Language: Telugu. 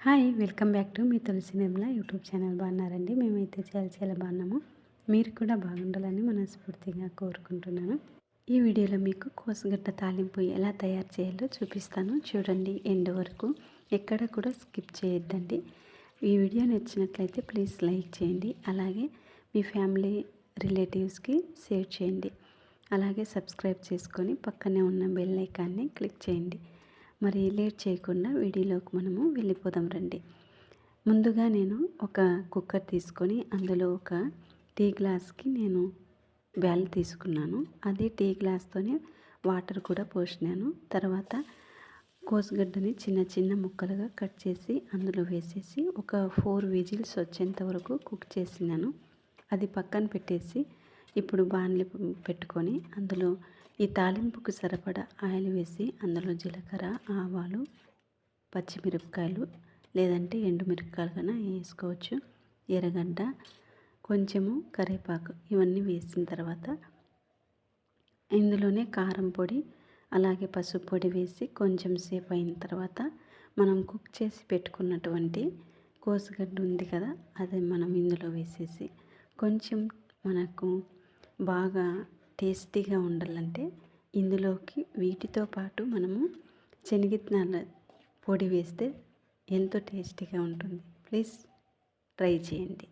హాయ్ వెల్కమ్ బ్యాక్ టు మీ తులసి నిర్మల యూట్యూబ్ ఛానల్. బాగున్నారండి? మేమైతే చాలా చాలా బాగున్నాము. మీరు కూడా బాగుండాలని మనస్ఫూర్తిగా కోరుకుంటున్నాను. ఈ వీడియోలో మీకు కోసగడ్డ తాలింపు ఎలా తయారు చేయాలో చూపిస్తాను. చూడండి ఎండ్ వరకు, ఎక్కడ కూడా స్కిప్ చేయొద్దండి. ఈ వీడియో నచ్చినట్లయితే ప్లీజ్ లైక్ చేయండి. అలాగే మీ ఫ్యామిలీ రిలేటివ్స్కి షేర్ చేయండి. అలాగే సబ్స్క్రైబ్ చేసుకొని పక్కనే ఉన్న బెల్ ఐకాన్ని క్లిక్ చేయండి. మరి లేట్ చేయకుండా వీడియోలోకి మనము వెళ్ళిపోదాం రండి. ముందుగా నేను ఒక కుక్కర్ తీసుకొని అందులో ఒక టీ గ్లాస్కి నేను బ్యాల్ తీసుకున్నాను. అదే టీ గ్లాస్తోనే వాటర్ కూడా పోసినాను. తర్వాత కోసుగడ్డని చిన్న చిన్న ముక్కలుగా కట్ చేసి అందులో వేసేసి ఒక 4 విజిల్స్ వచ్చేంత వరకు కుక్ చేసినాను. అది పక్కన పెట్టేసి ఇప్పుడు బాణలి పెట్టుకొని అందులో ఈ తాలింపుకు సరిపడా ఆయిల్ వేసి అందులో జీలకర్ర, ఆవాలు, పచ్చిమిరపకాయలు లేదంటే ఎండుమిరపకాయలు కన్నా వేసుకోవచ్చు, ఎర్రగడ్డ, కొంచెము కరివేపాకు ఇవన్నీ వేసిన తర్వాత ఇందులోనే కారం పొడి అలాగే పసుపు పొడి వేసి కొంచెం సేపు అయిన తర్వాత మనం కుక్ చేసి పెట్టుకున్నటువంటి కోసుగడ్డ ఉంది కదా, అది మనం ఇందులో వేసేసి కొంచెం మనకు బాగా టేస్టీగా ఉండాలంటే ఇందులోకి వీటితో పాటు మనము శనగిత్తనాల పొడి వేస్తే ఎంతో టేస్టీగా ఉంటుంది. ప్లీజ్ ట్రై చేయండి.